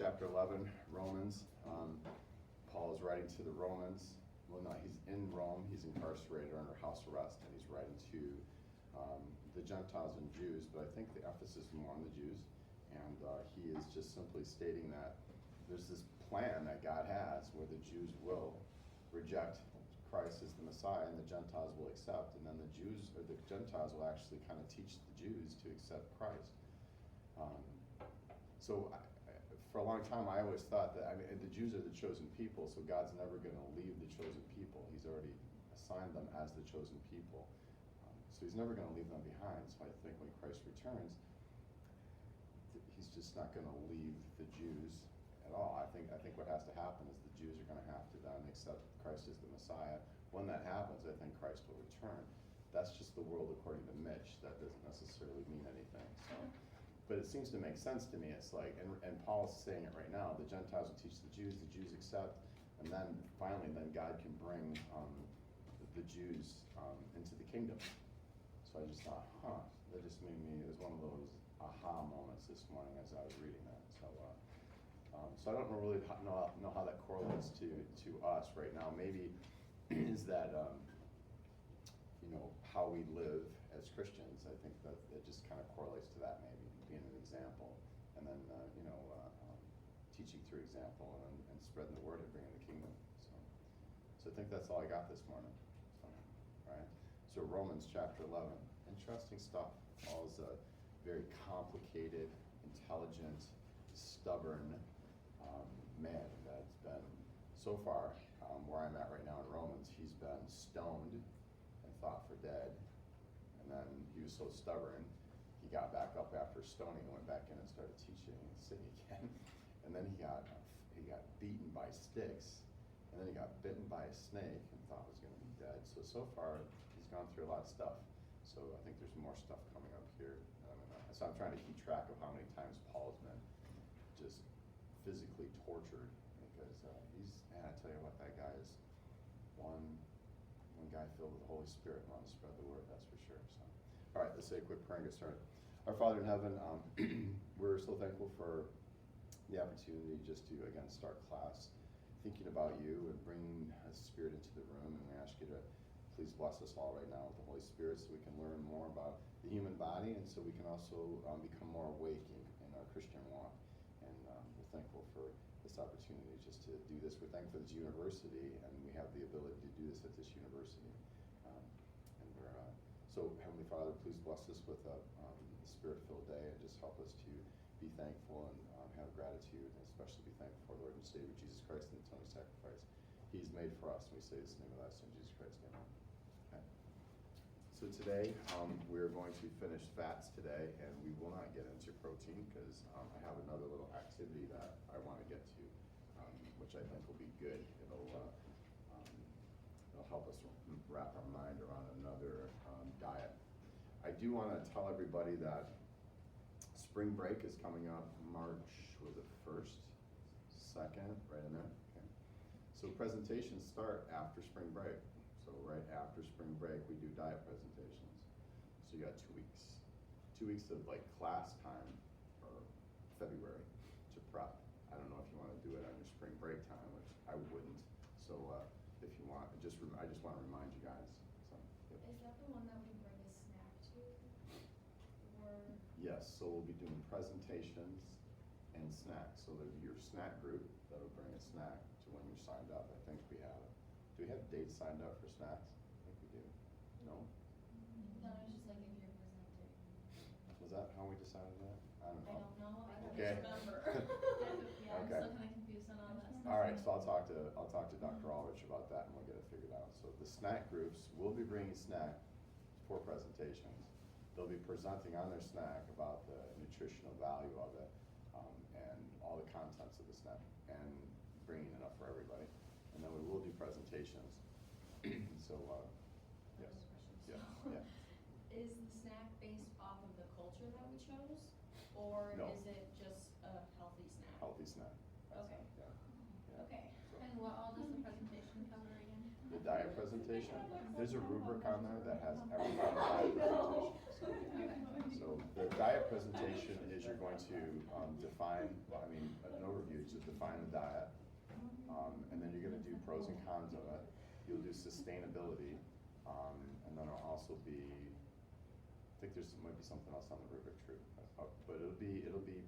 chapter 11, Romans. Paul is writing to the Romans. Well, no, he's in Rome. He's incarcerated or under house arrest, and he's writing to the Gentiles and Jews, but I think the emphasis is more on the Jews. And he is just simply stating that there's this plan that God has where the Jews will reject Christ as the Messiah and the Gentiles will accept, and then the Jews or the Gentiles will actually kind of teach the Jews to accept Christ. For a long time, I always thought that, the Jews are the chosen people, so God's never going to leave the chosen people. He's already assigned them as the chosen people. So he's never going to leave them behind. So I think when Christ returns, he's just not going to leave the Jews at all. I think what has to happen is the Jews are going to have to then accept Christ as the Messiah. When that happens, I think Christ will return. That's just the world according to Mitch. That doesn't necessarily mean anything. So. But it seems to make sense to me. It's like, and Paul's saying it right now, the Gentiles will teach the Jews accept, and then finally then God can bring the Jews into the kingdom. So I just thought, that just made me, it was one of those aha moments this morning as I was reading that. So I don't really know how that correlates to us right now. Maybe is that, how we live as Christians. I think that it just kind of correlates to that, maybe being an example, and then teaching through example and spreading the word and bringing the kingdom. So I think that's all I got this morning. Right. So Romans chapter 11, interesting stuff. Paul's a very complicated, intelligent, stubborn man that's been so far where I'm at right now in Romans. He's been stoned and thought for dead, and then he was so stubborn he got back up after stoning and went back in and started teaching in the city again. And then he got beaten by sticks, and then he got bitten by a snake and thought was going to be dead. So far he's gone through a lot of stuff. So I think there's more stuff coming up here. So I'm trying to keep track of how many times Paul's been just physically tortured, because I tell you what, that guy is one guy filled with the Holy Spirit and wants to spread the word, that's for sure. So, all right, let's say a quick prayer and get started. Our Father in heaven, we're so thankful for the opportunity just to, again, start class thinking about you and bringing a spirit into the room, and we ask you to please bless us all right now with the Holy Spirit so we can learn more about the human body, and so we can also become more awake in our Christian walk. And we're thankful for this opportunity just to do this. We're thankful for this university, and we have the ability to do this at this university. So Heavenly Father, please bless us with a spirit-filled day, and just help us to be thankful and have gratitude, and especially be thankful for our Lord and Savior Jesus Christ and the atoning sacrifice He's made for us. And we say this in the name of thy Son, Jesus Christ. Amen. Okay. So today, we're going to finish fats today, and we will not get into protein because I have another little activity that I want to get to, which I think will be good. It'll help us wrap our mind around another diet. I do want to tell everybody that spring break is coming up March, was it 1st, 2nd, right in there? Okay. So presentations start after spring break. So right after spring break, we do diet presentations. So you got 2 weeks. 2 weeks of like class time for February to prep. I don't know if you want to do it on your spring break time, which I wouldn't. So if you want, I just want to remind you guys. So, yep. Is that the one that we bring a snack to? Or? Yes, so we'll be doing presentations and snacks. So there'll be your snack group that'll bring a snack to when you're signed up. I think we have. Do we have dates signed up for snacks? I think we do. No? No, it's just like if you're presenting. Was that how we decided that? I don't know. I don't know. I don't Okay. remember. Yeah, I'm Okay. still kind of confused on all that stuff. All right, so I'll talk to Dr. Aldrich about that, and we'll get it figured out. So the snack groups will be bringing snack for presentations. They'll be presenting on their snack about the nutritional value of it, and all the contents of the snack, and bringing it up for everybody. And then we will do presentations. So, yes. Yeah. Yeah. Is the snack based off of the culture that we chose, or No. is it just a healthy snack? Healthy snack. Okay. Yeah. Yeah. Okay. So, And what all does the presentation cover again? the diet presentation, there's a rubric on there that has everything in the diet presentation. So the diet presentation is you're going going to define, well, I mean, an overview to define the diet, and then you're going to do pros and cons of it. You'll do sustainability, and then it'll also be, I think might be something else on the rubric too, but it'll be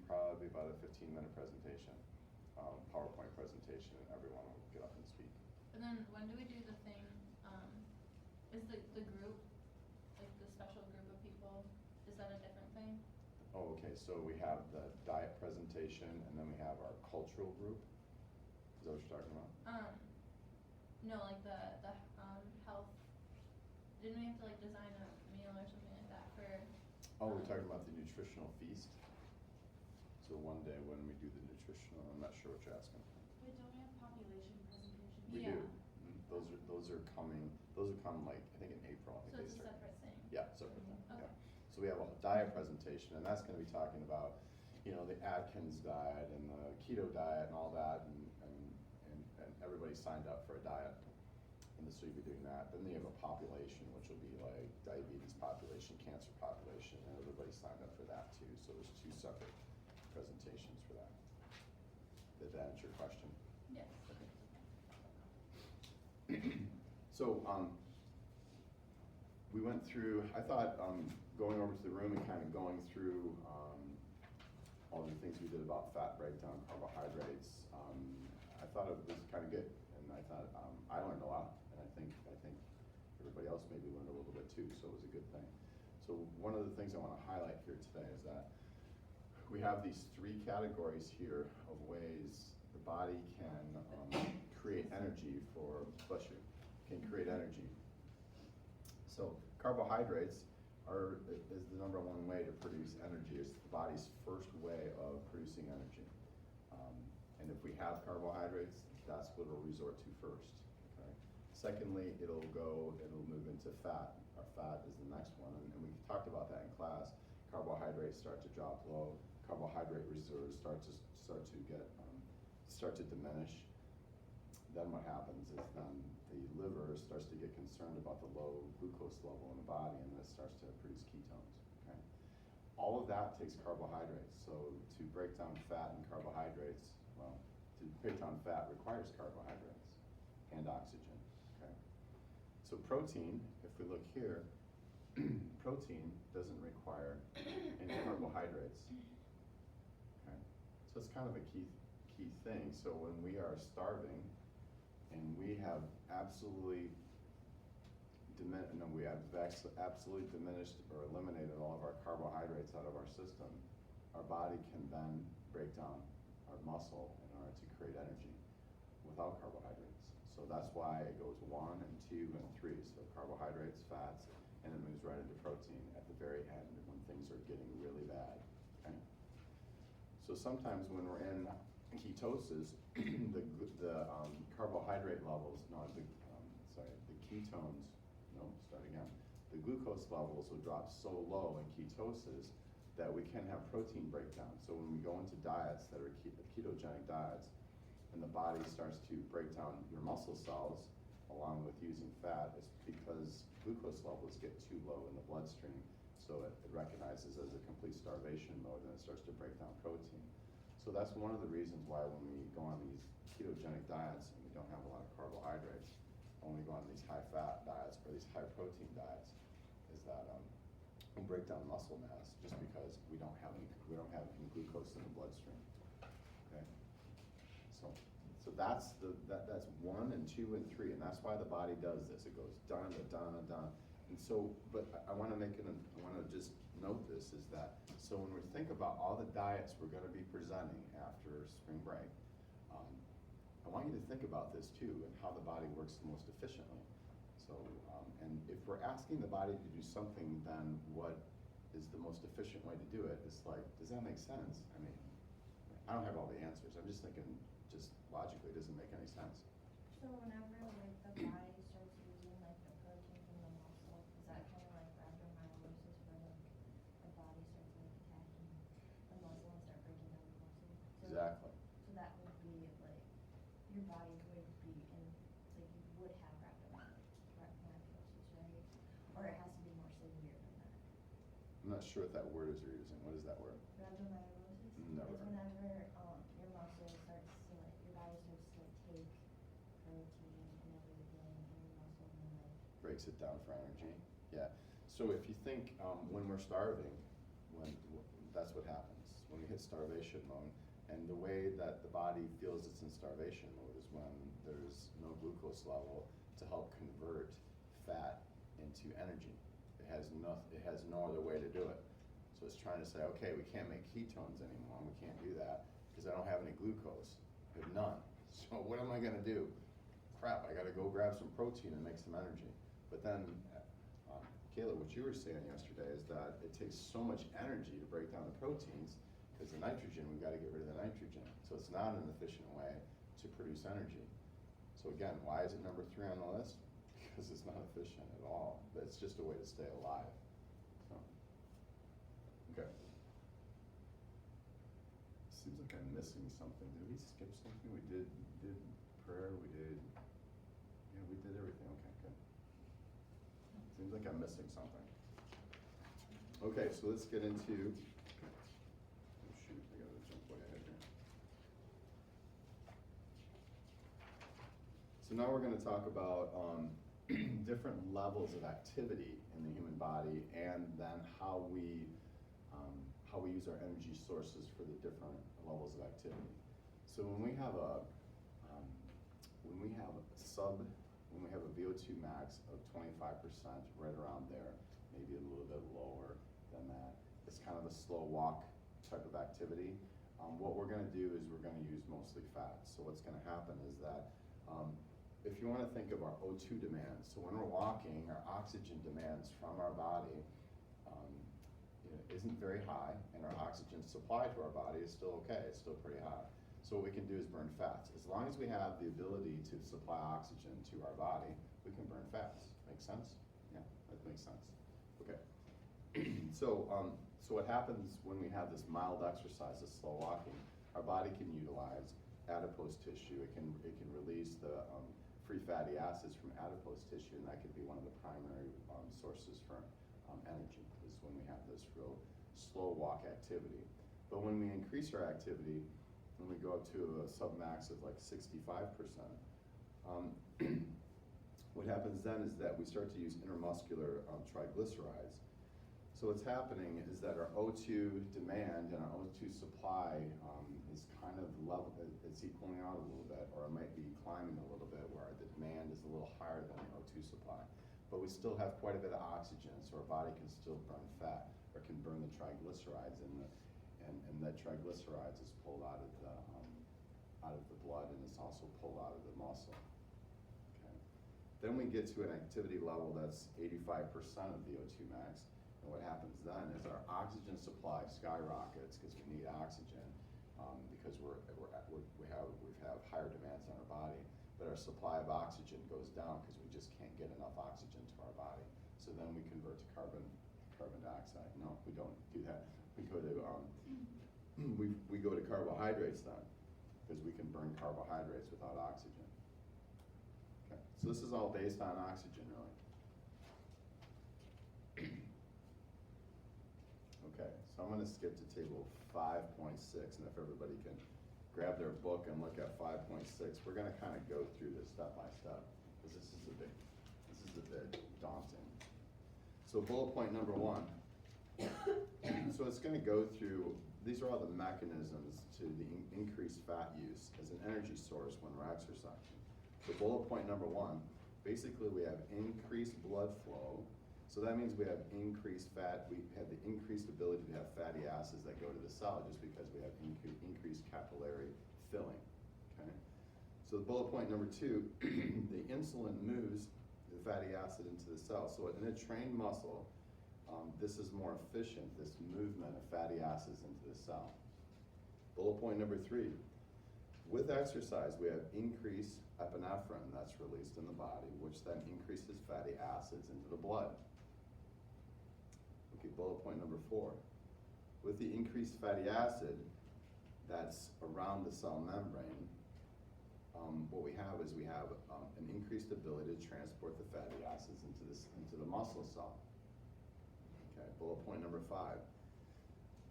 probably about a 15-minute presentation, PowerPoint presentation, and everyone will get up and speak. And then when do we do the thing, is the group, like the special group of people, is that a different thing? Oh, okay, so we have the diet presentation, and then we have our cultural group. Is that what you're talking about? No, like the health, didn't we have to like design a meal or something like that for? Oh, we're talking about the nutritional feast. So one day when we do the nutritional, I'm not sure what you're asking. Wait, don't we have population presentations? We Yeah. do. Those are coming. Those will come like I think in April. I So think it's a they start. separate thing? Yeah, separate thing. Okay. Yeah. So we have a diet presentation, and that's going to be talking about, the Atkins diet and the keto diet and all that, and everybody signed up for a diet, and so you'll be doing that. Then you have a population, which will be like diabetes population, cancer population, and everybody signed up for that too. So there's two separate presentations for that. Did that answer your question? Yes. So, we went through, I thought, going over to the room and kind of going through, all the things we did about fat breakdown, carbohydrates, I thought it was kind of good, and I thought, I learned a lot, and I think everybody else maybe learned a little bit too, so it was a good thing. So one of the things I want to highlight here today is that we have these three categories here of ways the body can create energy for, bless you, can create energy. So carbohydrates is the number one way to produce energy. It's the body's first way of producing energy. And if we have carbohydrates, that's what it'll resort to first. Okay? Secondly, it'll move into fat. Our fat is the next one, and we talked about that in class. Carbohydrates start to drop low. Carbohydrate reserves start to diminish. Then what happens is then the liver starts to get concerned about the low glucose level in the body, and then it starts to produce ketones. Okay? All of that takes carbohydrates. So to break down fat and carbohydrates, well, to break down fat requires carbohydrates and oxygen. Okay? So protein, if we look here, protein doesn't require any carbohydrates. Okay? So it's kind of a key thing. So when we are starving and we have absolutely diminished or eliminated all of our carbohydrates out of our system, our body can then break down our muscle in order to create energy without carbohydrates. So that's why it goes 1 and 2 and 3. So carbohydrates, fats, and it moves right into protein at the very end when things are getting really bad. Okay? So sometimes when we're in ketosis, the carbohydrate levels, the glucose levels will drop so low in ketosis that we can have protein breakdown. So when we go into diets that are ketogenic diets, and the body starts to break down your muscle cells along with using fat, it's because glucose levels get too low in the bloodstream, so it recognizes as a complete starvation mode, and it starts to break down protein. So that's one of the reasons why when we go on these ketogenic diets and we don't have a lot of carbohydrates, when we go on these high-fat diets or these high-protein diets, is that we break down muscle mass just because we don't have any glucose in the bloodstream. Okay, so that's that's 1 and 2 and 3, and that's why the body does this. It goes dun dun dun dun, and so. But I want to just note this is that so when we think about all the diets we're going to be presenting after spring break, I want you to think about this too and how the body works the most efficiently. So, and if we're asking the body to do something, then what is the most efficient way to do it? It's like, does that make sense? I mean, I don't have all the answers. I'm just thinking, just logically, it doesn't make any sense. So whenever like the body starts losing like the protein from the muscle, is that kind of like rhabdomyolysis where the body starts like attacking the muscle and start breaking down the muscle? So, Exactly. So that would be like your body would be in like you would have rhabdomyolysis, right? Or it has to be more severe than that. I'm not sure what that word is you're using. What is that word? Rhabdomyolysis. Never. Is whenever, your muscle starts to like, your body starts to like take protein and everything in your muscle and then like. Breaks it down for energy. Yeah. So if you think when we're starving, that's what happens when we hit starvation mode. And the way that the body feels it's in starvation mode is when there's no glucose level to help convert fat into energy. It has no other way to do it. So it's trying to say, okay, we can't make ketones anymore. We can't do that because I don't have any glucose. I have none. So what am I going to do? Crap, I got to go grab some protein and make some energy. But then, Kayla, what you were saying yesterday is that it takes so much energy to break down the proteins because the nitrogen, we've got to get rid of the nitrogen. So it's not an efficient way to produce energy. So again, why is it number 3 on the list? Because it's not efficient at all. It's just a way to stay alive. So, okay. Seems like I'm missing something. Did we skip something? We did prayer, we did everything. Okay, good. Seems like I'm missing something. Okay, so let's get into, oh shoot, I gotta jump way ahead here. So now we're gonna talk about different levels of activity in the human body and then how we use our energy sources for the different levels of activity. So when we have a VO2 max of 25%, right around there, maybe a little bit lower than that, it's kind of a slow walk type of activity. What we're going to do is we're going to use mostly fat. So what's going to happen is that if you want to think of our O2 demands, so when we're walking, our oxygen demands from our body isn't very high, and our oxygen supply to our body is still okay, it's still pretty high. So what we can do is burn fats. As long as we have the ability to supply oxygen to our body, we can burn fats. Make sense? Yeah, that makes sense. Okay. So what happens when we have this mild exercise, this slow walking, our body can utilize adipose tissue. It can release the free fatty acids from adipose tissue, and that could be one of the primary sources for energy, is when we have this real slow walk activity. But when we increase our activity, when we go up to a submax of like 65%, what happens then is that we start to use intermuscular triglycerides. So what's happening is that our O2 demand and our O2 supply is kind of level, it's equaling out a little bit, or it might be climbing a little bit where the demand is a little higher than the O2 supply. But we still have quite a bit of oxygen, so our body can still burn fat, or can burn the triglycerides, and that triglycerides is pulled out of the blood, and it's also pulled out of the muscle. Okay. Then we get to an activity level that's 85% of VO2 max, and what happens then is our oxygen supply skyrockets because we need oxygen because we have higher demands on our body, but our supply of oxygen goes down because we just can't get enough oxygen to our body. So then we convert to carbon dioxide. No, we don't do that. We go to we go to carbohydrates then, because we can burn carbohydrates without oxygen. Okay, so this is all based on oxygen, really. Okay, so I'm going to skip to table 5.6, and if everybody can grab their book and look at 5.6, we're going to kind of go through this step by step, because this is a bit daunting. So bullet point number 1. So it's going to go through, these are all the mechanisms to the increased fat use as an energy source when we're exercising. So bullet point number 1, basically we have increased blood flow. So that means we have increased fat, we have the increased ability to have fatty acids that go to the cell just because we have increased capillary filling, okay? So the bullet point number 2, the insulin moves the fatty acid into the cell. So in a trained muscle, this is more efficient, this movement of fatty acids into the cell. Bullet point number 3, with exercise, we have increased epinephrine that's released in the body, which then increases fatty acids into the blood. Okay, bullet point number 4, with the increased fatty acid that's around the cell membrane, what we have is an increased ability to transport the fatty acids into the muscle cell. Okay, bullet point number 5.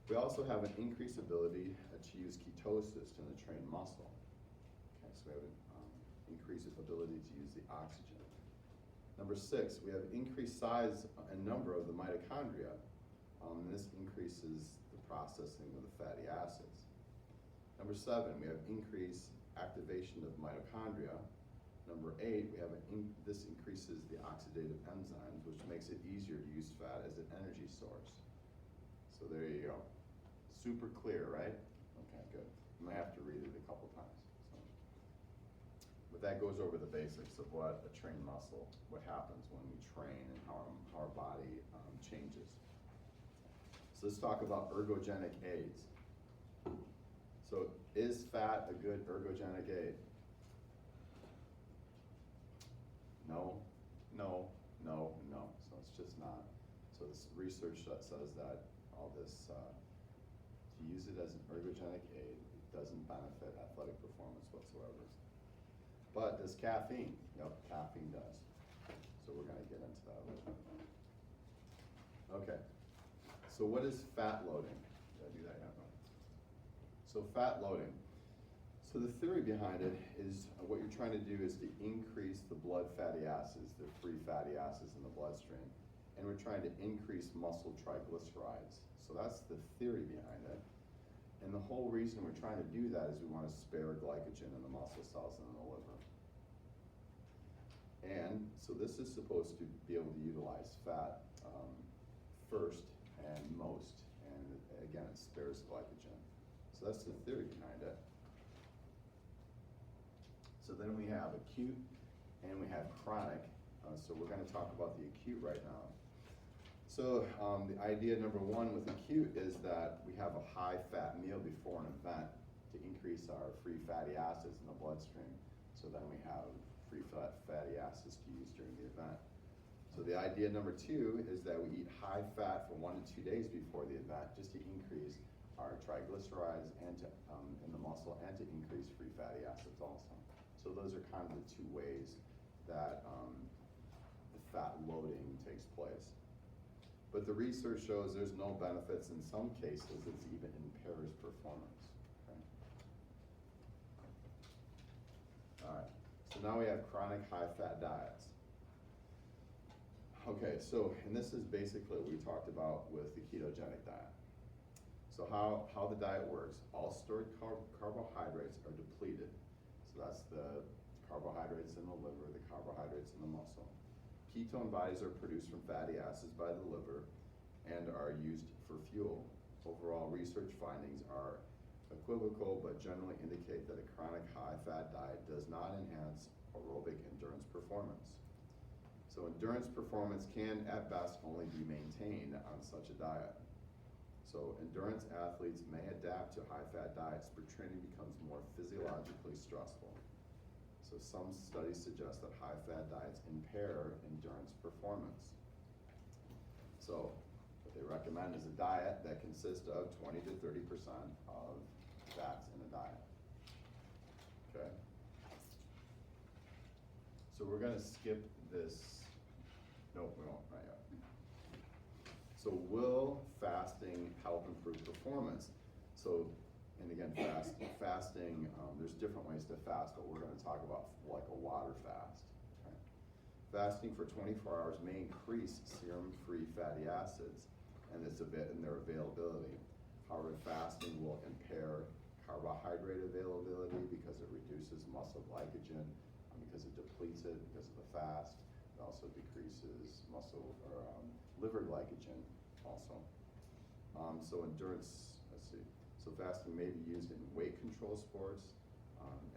We also have an increased ability to use ketosis in the trained muscle. Okay, so we have an increased ability to use the oxygen. Number 6, we have increased size and number of the mitochondria. This increases the processing of the fatty acids. Number 7, we have increased activation of mitochondria. Number 8, we have this increases the oxidative enzymes, which makes it easier to use fat as an energy source. So there you go. Super clear, right? Okay, good. You might have to read it a couple times. So. But that goes over the basics of what a trained muscle, what happens when we train and how our body changes. So let's talk about ergogenic aids. So is fat a good ergogenic aid? No, no, no, no. So it's just not. So this research that says that all this, to use it as an ergogenic aid, it doesn't benefit athletic performance whatsoever. But does caffeine? Yep, caffeine does. So we're going to get into that a little bit. Okay. So what is fat loading? Did I do that yet? No. So fat loading. So the theory behind it is what you're trying to do is to increase the blood fatty acids, the free fatty acids in the bloodstream, and we're trying to increase muscle triglycerides. So that's the theory behind it. And the whole reason we're trying to do that is we want to spare glycogen in the muscle cells and in the liver. And so this is supposed to be able to utilize fat first and most, and again, it spares glycogen. So that's the theory behind it. So then we have acute and we have chronic. So we're going to talk about the acute right now. So the idea number 1 with acute is that we have a high fat meal before an event to increase our free fatty acids in the bloodstream. So then we have free fatty acids to use during the event. So the idea number 2 is that we eat high fat for 1 to 2 days before the event just to increase our triglycerides and to, in the muscle and to increase free fatty acids also. So those are kind of the 2 ways that the fat loading takes place. But the research shows there's no benefits. In some cases, it even impairs performance. Okay? All right, so now we have chronic high-fat diets. Okay, so, and this is basically what we talked about with the ketogenic diet. So how the diet works, all stored carbohydrates are depleted. So that's the carbohydrates in the liver, the carbohydrates in the muscle. Ketone bodies are produced from fatty acids by the liver and are used for fuel. Overall research findings are equivocal but generally indicate that a chronic high-fat diet does not enhance aerobic endurance performance. So endurance performance can at best only be maintained on such a diet. So endurance athletes may adapt to high-fat diets, but training becomes more physiologically stressful. So some studies suggest that high-fat diets impair endurance performance. So what they recommend is a diet that consists of 20 to 30% of fats in a diet. Okay? So we're going to skip this. No, we won't, not yet. So will fasting help improve performance? So, and again, fasting, there's different ways to fast, but we're going to talk about like a water fast. Okay? Fasting for 24 hours may increase serum-free fatty acids and their availability. However, fasting will impair carbohydrate availability because it reduces muscle glycogen, because it depletes it because of the fast. It also decreases muscle or liver glycogen also. So endurance, let's see. So fasting may be used in weight control sports,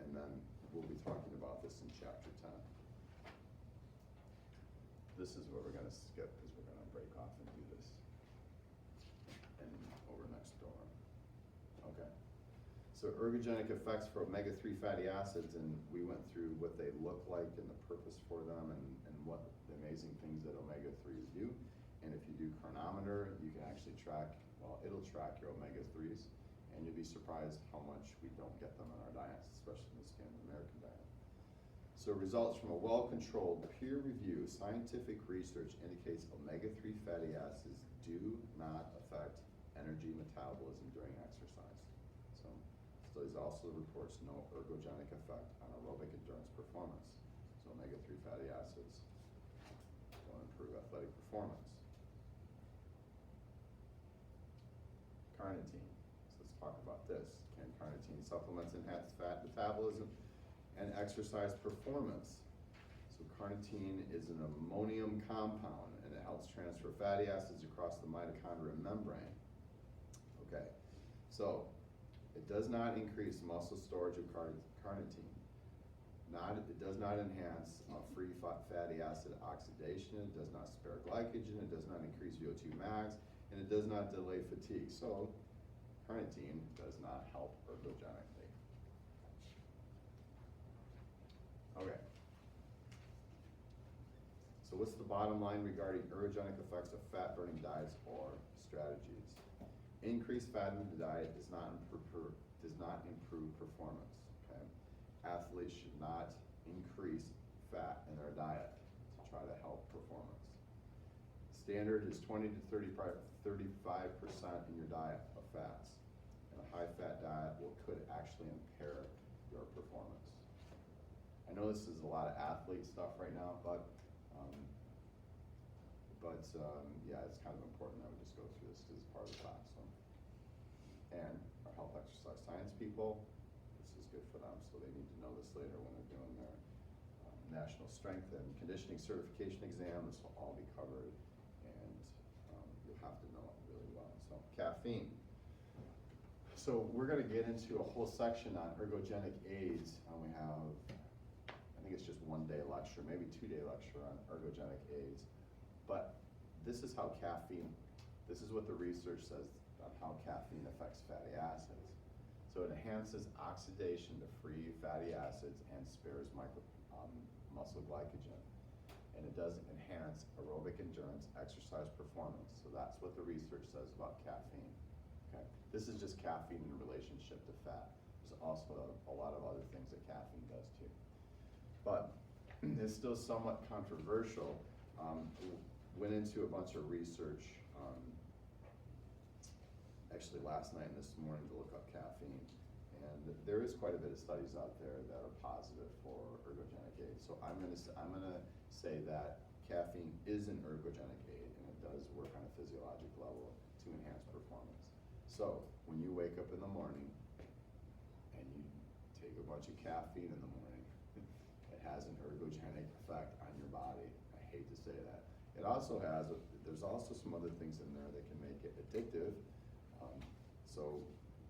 and then we'll be talking about this in chapter 10. This is what we're going to skip because we're going to break off and do this and over next door. Okay. So ergogenic effects for omega-3 fatty acids, and we went through what they look like and the purpose for them and what the amazing things that omega-3s do. And if you do chronometer, you can actually track, well, it'll track your omega-3s, and you'll be surprised how much we don't get them in our diets, especially in the Standard American diet. So results from a well-controlled peer review scientific research indicates omega-3 fatty acids do not affect energy metabolism studies also reports no ergogenic effect on aerobic endurance performance. So omega-3 fatty acids don't improve athletic performance. Carnitine. So let's talk about this. Can carnitine supplements enhance fat metabolism and exercise performance? So carnitine is an ammonium compound, and it helps transfer fatty acids across the mitochondrial membrane. Okay, so it does not increase muscle storage of carnitine. It does not enhance free fatty acid oxidation. It does not spare glycogen. It does not increase VO2 max, and it does not delay fatigue. So carnitine does not help ergogenically. Okay. So what's the bottom line regarding ergogenic effects of fat-burning diets or strategies? Increased fat in the diet does not improve performance. Okay? Athletes should not increase fat in their diet to try to help performance. Standard is 20 to 35% in your diet of fats. And a high-fat diet could actually impair your performance. I know this is a lot of athlete stuff right now, but yeah, it's kind of important that we just go through this because it's part of the class. So. And our health exercise science people, this is good for them, so they need to know this later when they're doing their national strength and conditioning certification exam. This will all be covered, and you'll have to know it really well. So caffeine. So we're going to get into a whole section on ergogenic aids, and we have, I think it's just 1 day lecture, maybe 2 day lecture on ergogenic aids. But this is how caffeine, this is what the research says on how caffeine affects fatty acids. So it enhances oxidation to free fatty acids and spares muscle glycogen. And it does enhance aerobic endurance, exercise performance. So that's what the research says about caffeine. Okay? This is just caffeine in relationship to fat. There's also a lot of other things that caffeine does too. But it's still somewhat controversial. Went into a bunch of research actually last night and this morning to look up caffeine. And there is quite a bit of studies out there that are positive for ergogenic aids. So I'm gonna say that caffeine is an ergogenic aid, and it does work on a physiologic level to enhance performance. So when you wake up in the morning and you take a bunch of caffeine in the morning, it has an ergogenic effect on your body. I hate to say that. It also has, there's also some other things in there that can make it addictive. So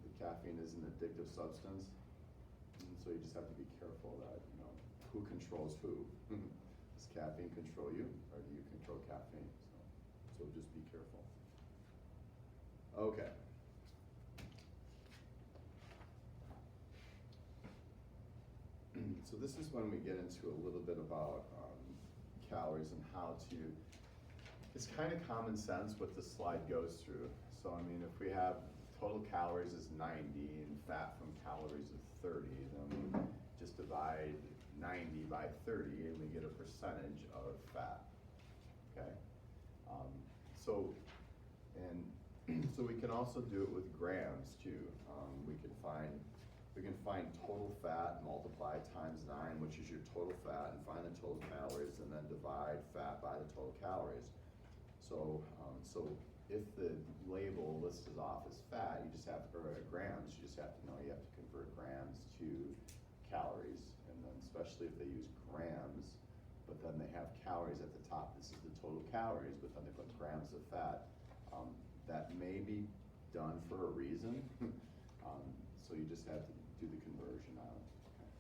the caffeine is an addictive substance, and so you just have to be careful that, who controls who. Does caffeine control you, or do you control caffeine? So just be careful. Okay. So this is when we get into a little bit about calories and how to, it's kind of common sense what this slide goes through. So I mean, if we have total calories is 90 and fat from calories is 30, then we just divide 90 by 30 and we get a percentage of fat, okay? So we can also do it with grams too. We can find total fat, multiply times 9, which is your total fat, and find the total calories, and then divide fat by the total calories. So if the label lists off as fat, you just have to, or grams, you just have to know you have to convert grams to calories, and then especially if they use grams, but then they have calories at the top. This is the total calories, but then they put grams of fat. That may be done for a reason, so you just have to do the conversion on it. Okay.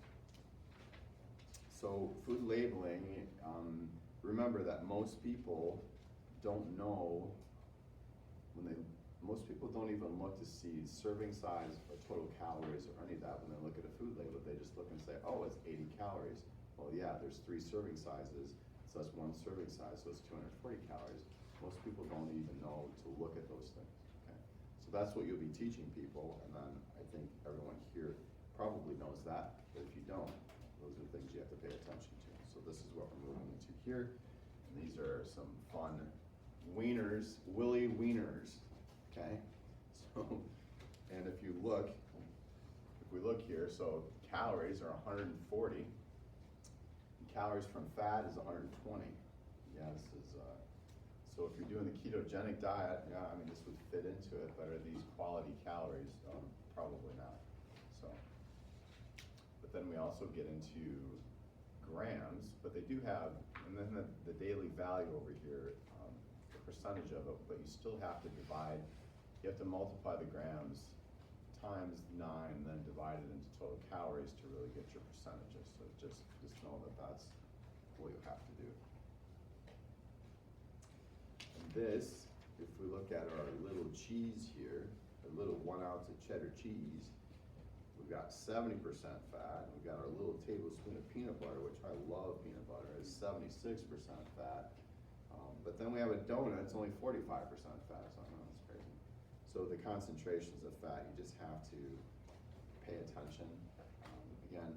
So food labeling, remember that most people don't know most people don't even look to see serving size or total calories or any of that when they look at a food label. They just look and say, oh, it's 80 calories. Well, yeah, there's 3 serving sizes, so that's 1 serving size, so it's 240 calories. Most people don't even know to look at those things, okay? So that's what you'll be teaching people, and then I think everyone here probably knows that, but if you don't, those are things you have to pay attention to. So this is what we're moving into here, and these are some fun wieners, Willy wieners, okay? So, and if you look, if we look here, so calories are 140. And calories from fat is 120. Yeah, this is, so if you're doing the ketogenic diet, yeah, I mean, this would fit into it, but are these quality calories? Probably not. So, but then we also get into grams, but they do have, and then the daily value over here, the percentage of it, but you still have to divide, you have to multiply the grams times 9, then divide it into total calories to really get your percentages. So just know that that's what you have to do. And this, if we look at our little cheese here, a little 1 ounce of cheddar cheese, we've got 70% fat. We've got our little tablespoon of peanut butter, which I love peanut butter, is 76% fat. But then we have a donut, it's only 45% fat, so I know that's crazy. So the concentrations of fat, you just have to pay attention. Again,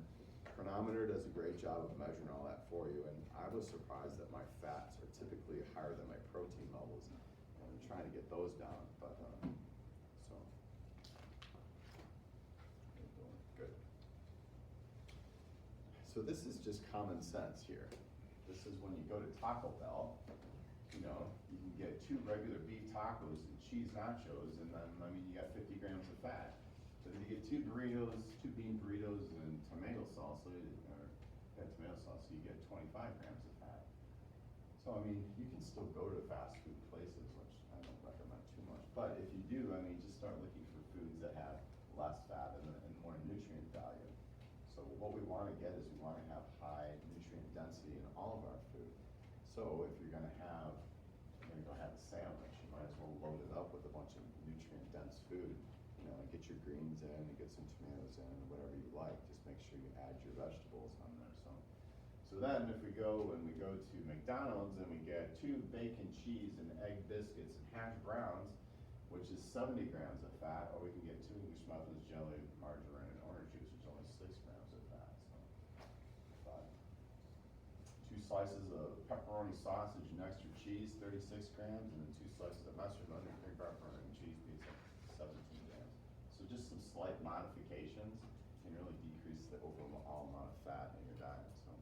Chronometer does a great job of measuring all that for you, and I was surprised that my fats are typically higher than my protein levels, and I'm trying to get those down, but so good. So this is just common sense here. This is when you go to Taco Bell, you know, you can get 2 regular beef tacos and cheese nachos, and then, I mean, you got 50 grams of fat. But if you get 2 burritos, 2 bean burritos and tomato salsa, or tomato sauce, you get 25 grams of fat. So, I mean, you can still go to fast food places, which I don't recommend too much. But if you do, I mean, just start looking for foods that have less fat and more nutrient value. So what we want to get is we want to have high nutrient density in all of our food. So if you're going to go have a sandwich, you might as well load it up with a bunch of nutrient-dense food. You know, get your greens in, and get some tomatoes in, whatever you like. Just make sure you add your vegetables on there. So then if we go to McDonald's and we get 2 bacon, cheese, and egg biscuits and hash browns, which is 70 grams of fat, or we can get 2 English muffins, jelly, margarine, and orange juice, which is only 6 grams of fat. So, 2 slices of pepperoni sausage and extra cheese, 36 grams, and then 2 slices of mustard, onion, green pepperoni, and cheese pizza, 17 grams. So just some slight modifications can really decrease the overall amount of fat in your diet. So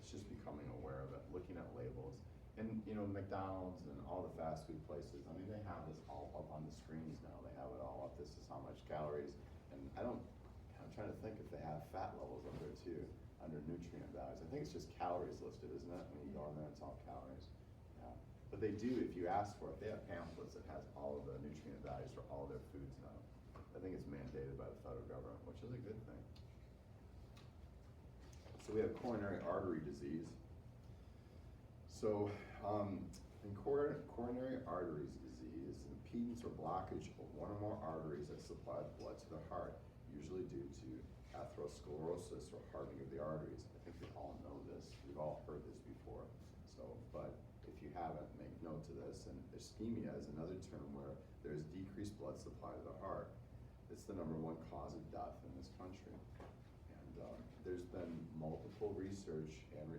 it's just becoming aware of it, looking at labels. And, you know, McDonald's and all the fast food places, I mean, they have this all up on the screens now. They have it all up. This is how much calories. And I'm trying to think if they have fat levels up there too, under nutrient values. I think it's just calories listed, isn't it? When you go in there, it's all calories. Yeah. But they do, if you ask for it, they have pamphlets that has all of the nutrient values for all their foods now. I think it's mandated by the federal government, which is a good thing. So we have coronary artery disease. So in coronary arteries disease, impedance or blockage of one or more arteries that supply the blood to the heart, usually due to atherosclerosis or hardening of the arteries. I think we all know this. We've all heard this before. So, but if you haven't, make note of this. And ischemia is another term where there's decreased blood supply to the heart. It's the #1 cause of death in this country. And there's been multiple research and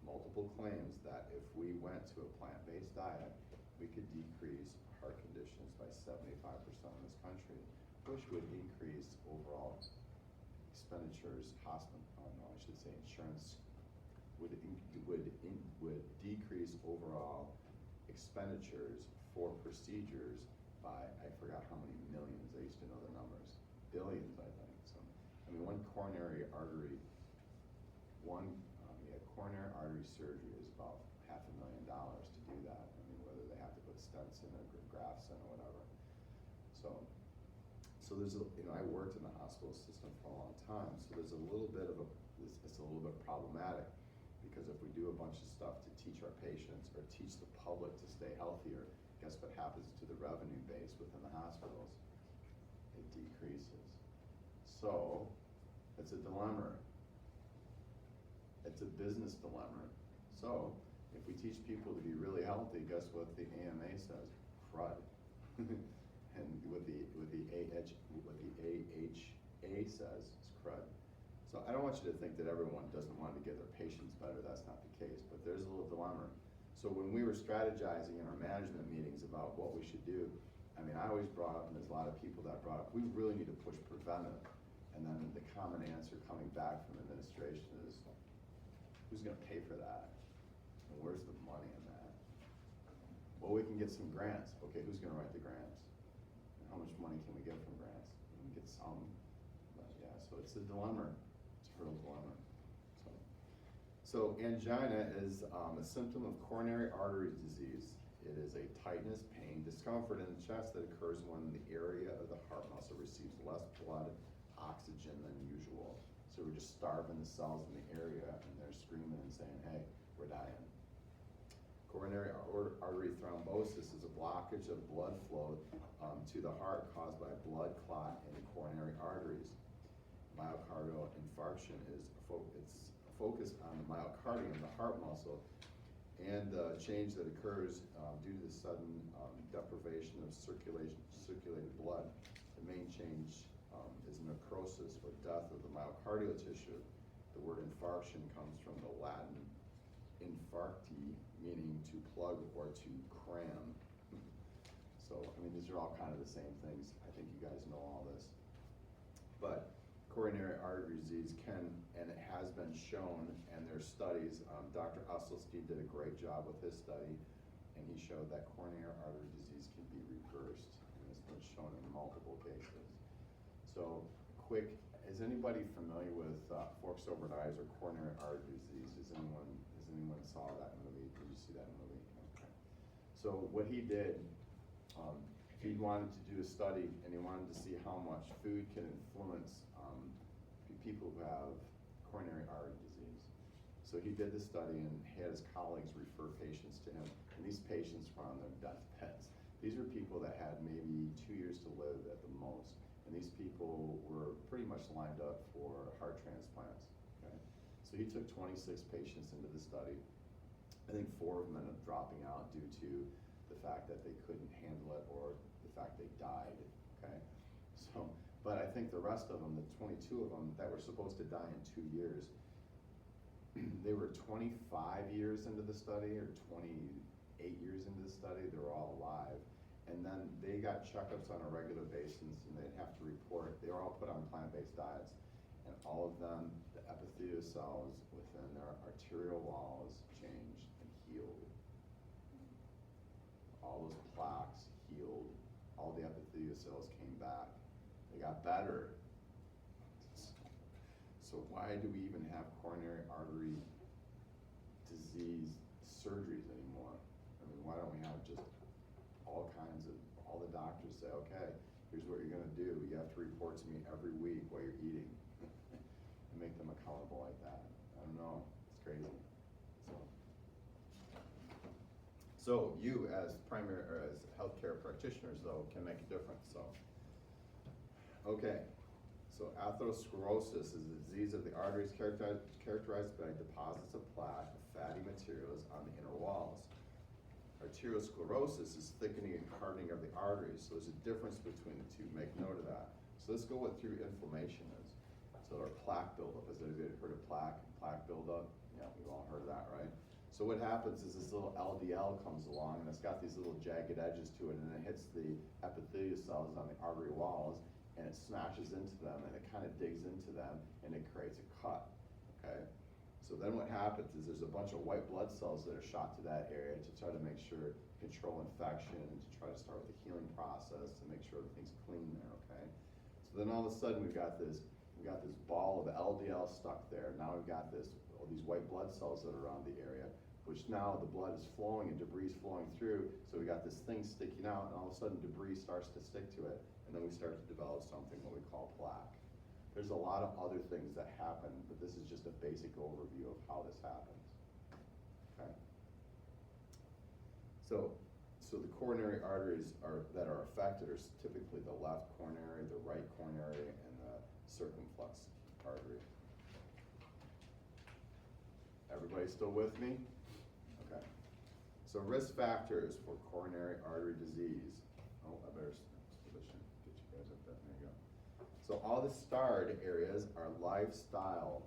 multiple claims that if we went to a plant-based diet, we could decrease heart conditions by 75% in this country, which would increase overall expenditures, insurance would decrease overall expenditures for procedures by, I forgot how many millions, I used to know the numbers, billions, I think. So, I mean, coronary artery surgery is about $500,000 to do that. I mean, whether they have to put stents in or grafts in or whatever. So there's I worked in the hospital system for a long time, so there's a little bit of it's a little bit problematic, because if we do a bunch of stuff to teach our patients or teach the public to stay healthier, guess what happens to the revenue base within the hospitals? It decreases. So it's a dilemma. It's a business dilemma. So if we teach people to be really healthy, guess what the AMA says? Crud. And what the AHA says is crud. So I don't want you to think that everyone doesn't want to get their patients better. That's not the case, but there's a little dilemma. So when we were strategizing in our management meetings about what we should do, I mean, I always brought up, and there's a lot of people that brought up, we really need to push preventive. And then the common answer coming back from administration is, who's gonna pay for that? And where's the money in that? Well, we can get some grants. Okay, who's gonna write the grants? And how much money can we get from grants? We can get some, but yeah, so it's a dilemma. It's a real dilemma. So angina is a symptom of coronary artery disease. It is a tightness, pain, discomfort in the chest that occurs when the area of the heart muscle receives less blood oxygen than usual. So we're just starving the cells in the area, and they're screaming and saying, hey, we're dying. Coronary artery thrombosis is a blockage of blood flow to the heart caused by blood clot in the coronary arteries. Myocardial infarction is it's focused on the myocardium, the heart muscle, and the change that occurs due to the sudden deprivation of circulated blood. The main change is necrosis or death of the myocardial tissue. The word infarction comes from the Latin infarcti, meaning to plug or to cram. So, I mean, these are all kind of the same things. I think you guys know all this. But coronary artery disease can, and it has been shown, and there's studies, Dr. Usselstein did a great job with his study, and he showed that coronary artery disease can be reversed, and it's been shown in multiple cases. So, quick, is anybody familiar with forks over the eyes or coronary artery disease? Has anyone saw that movie? Did you see that movie? Okay. So what he did, he wanted to do a study, and he wanted to see how much food can influence people who have coronary artery disease. So he did the study and had his colleagues refer patients to him, and these patients were on their deathbeds. These were people that had maybe 2 years to live at the most, and these people were pretty much lined up for heart transplants. Okay? So he took 26 patients into the study. I think 4 of them ended up dropping out due to the fact that they couldn't handle it or the fact they died. Okay? So, but I think the rest of them, the 22 of them that were supposed to die in 2 years, they were 25 years into the study or 28 years into the study, they were all alive. And then they got checkups on a regular basis, and they'd have to report. They were all put on plant-based diets, and all of them, the epithelial cells within their arterial walls changed and healed. All those plaques healed. All the epithelial cells came back. They got better. So why do we even have coronary artery disease surgeries anymore? I mean, why don't we have just all the doctors say, okay, here's what you're gonna do. You have to report to me every week while you're eating and make them accountable like that. I don't know, it's crazy. So you as healthcare practitioners though can make a difference, so. Okay, so atherosclerosis is a disease of the arteries characterized by deposits of plaque of fatty materials on the inner walls. Arteriosclerosis is thickening and hardening of the arteries, so there's a difference between the two. Make note of that. So let's go with through inflammation is. So our plaque buildup. Has anybody heard of plaque buildup? Yeah, we've all heard of that, right? So what happens is this little LDL comes along, and it's got these little jagged edges to it, and it hits the epithelial cells on the artery walls, and it smashes into them, and it kind of digs into them, and it creates a cut, okay? So then what happens is there's a bunch of white blood cells that are shot to that area to try to make sure, control infection, and to try to start with the healing process to make sure everything's clean there, okay? So then all of a sudden we got this ball of LDL stuck there. Now we've got all these white blood cells that are around the area, which now the blood is flowing and debris is flowing through, so we got this thing sticking out, and all of a sudden debris starts to stick to it, and then we start to develop something what we call plaque. There's a lot of other things that happen, but this is just a basic overview of how this happens. Okay. So the coronary arteries that are affected are typically the left coronary, the right coronary, and the circumflex artery. Everybody still with me? Okay. So risk factors for coronary artery disease. Oh, I better get you guys up there. There you go. So all the starred areas are lifestyle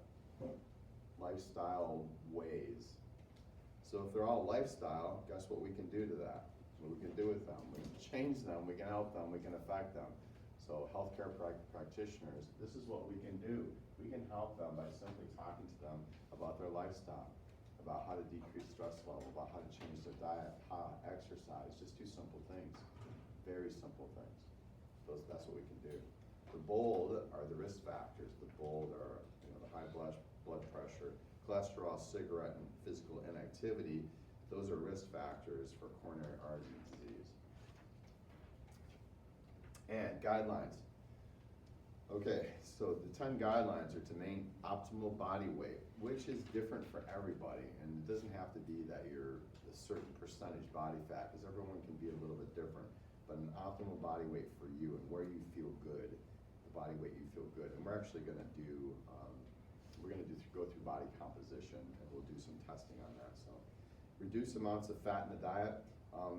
ways. So if they're all lifestyle, guess what we can do to that? What we can do with them? We can change them, we can help them, we can affect them. So healthcare practitioners, this is what we can do. We can help them by simply talking to them about their lifestyle, about how to decrease stress level, about how to change their diet, how to exercise, just do simple things, very simple things. That's what we can do. The bold are the risk factors. The bold are, the high blood pressure, cholesterol, cigarette, and physical inactivity. Those are risk factors for coronary artery disease. And guidelines. Okay, so the 10 guidelines are to maintain optimal body weight, which is different for everybody, and it doesn't have to be that you're a certain percentage body fat, because everyone can be a little bit different, but an optimal body weight for you and where you feel good, the body weight you feel good. And we're actually going to do, go through body composition, and we'll do some testing on that. So reduce amounts of fat in the diet,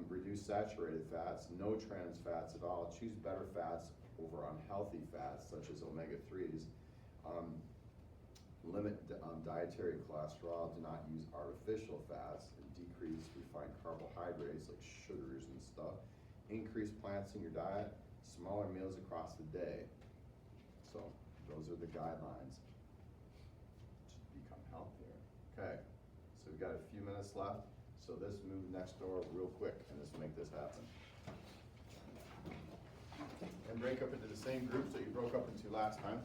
reduce saturated fats, no trans fats at all, choose better fats over unhealthy fats such as omega-3s, limit dietary cholesterol, do not use artificial fats, and decrease refined carbohydrates like sugars and stuff, increase plants in your diet, smaller meals across the day. So those are the guidelines to become healthier. Okay, so we've got a few minutes left, so let's move next door real quick and let's make this happen. And break up into the same groups that you broke up into last time.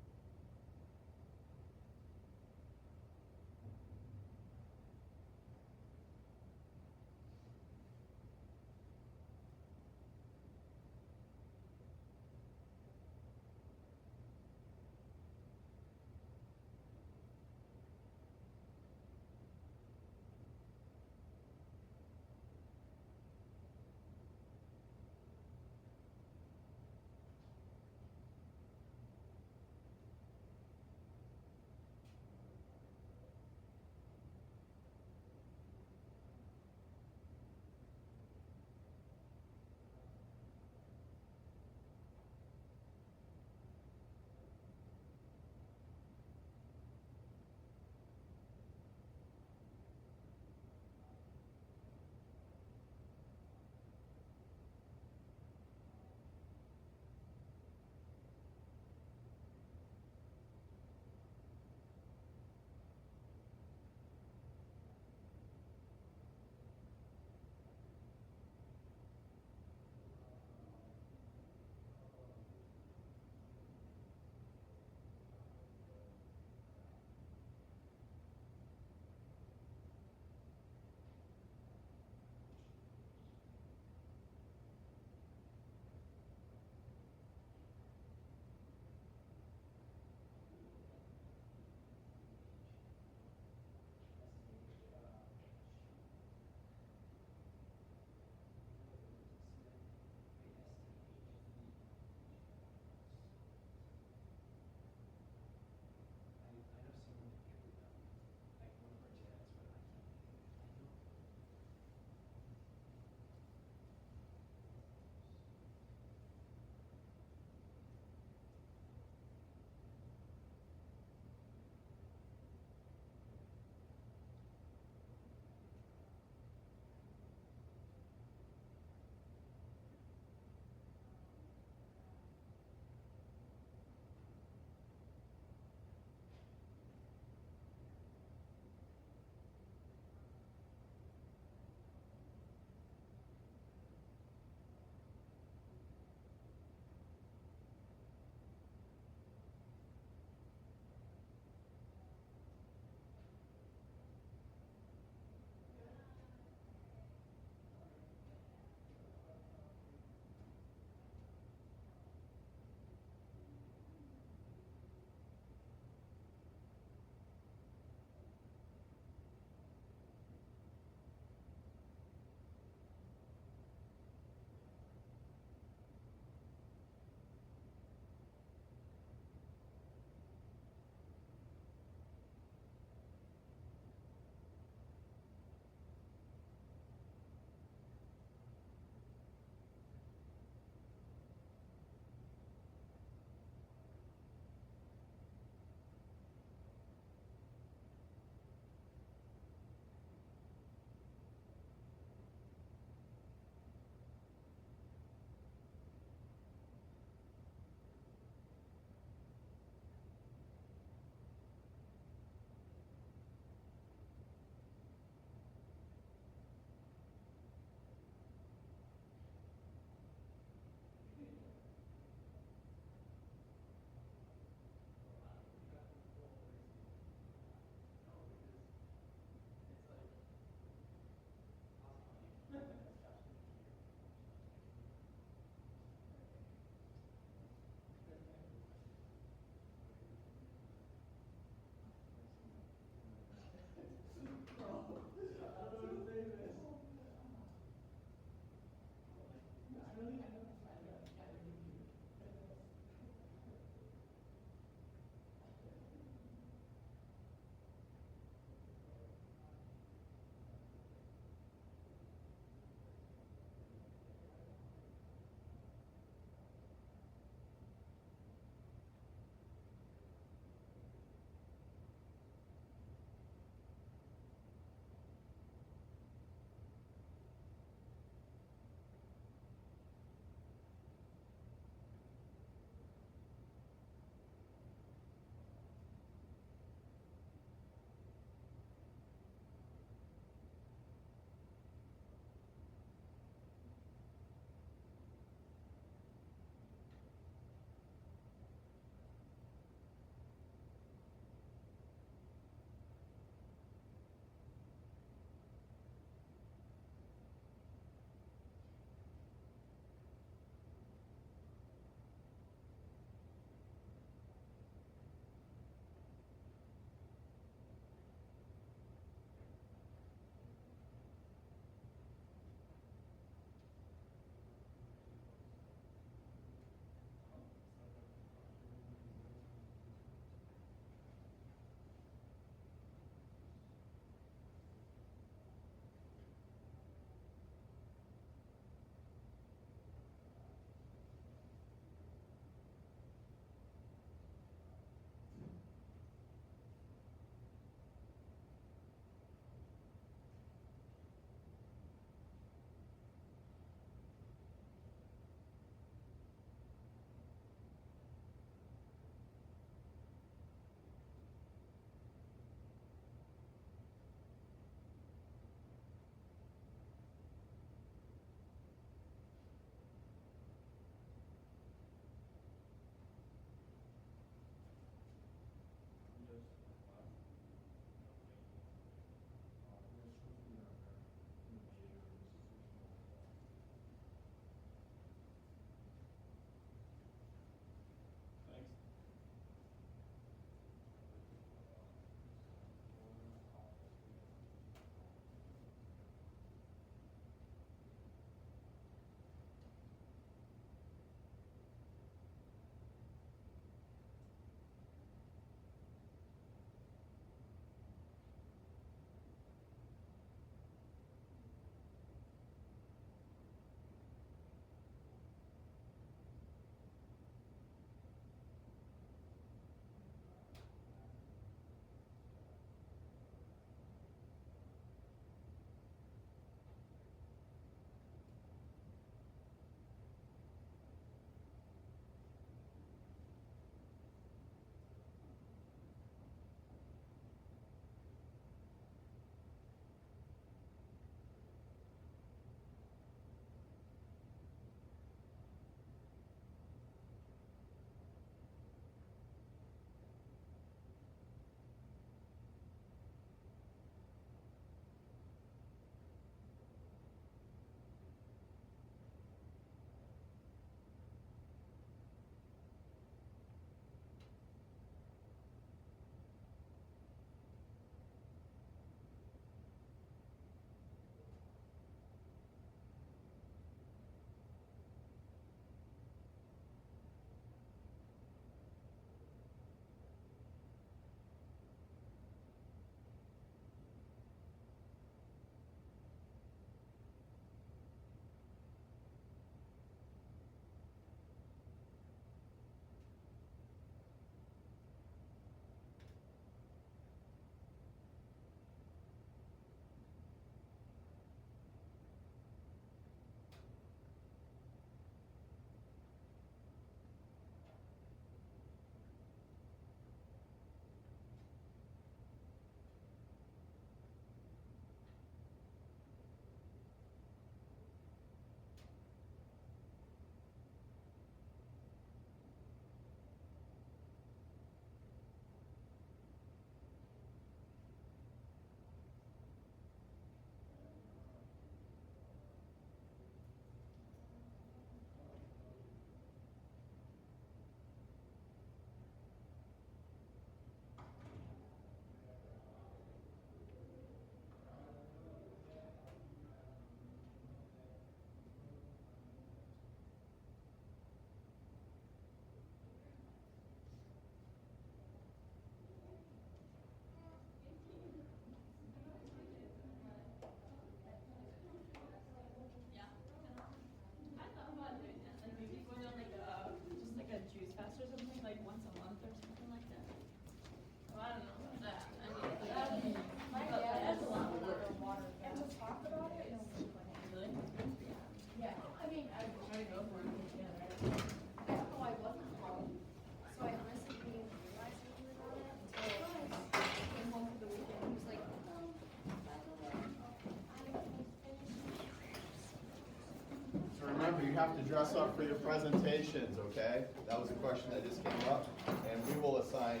remember, you have to dress up for your presentations, okay? That was a question that just came up, and we will assign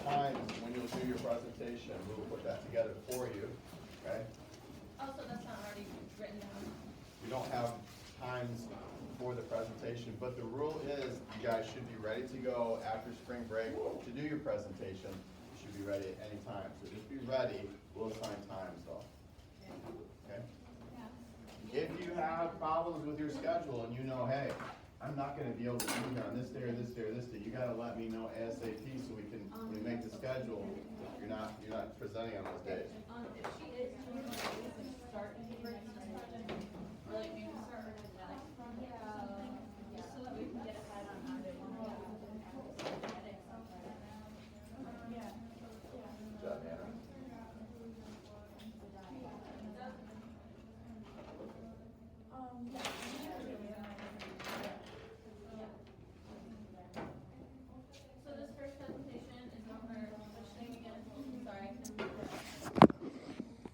times when you'll do your presentation. We will put that together for you, okay? Also, that's not already written down. We don't have times for the presentation, but the rule is you guys should be ready to go after spring break to do your presentation. You should be ready at any time. So just be ready. We'll assign times though. Okay? If you have problems with your schedule and you know, hey, I'm not gonna be able to be here on this day or this day or this day, you gotta let me know ASAP so we can, when we make the schedule, you're not presenting on those days.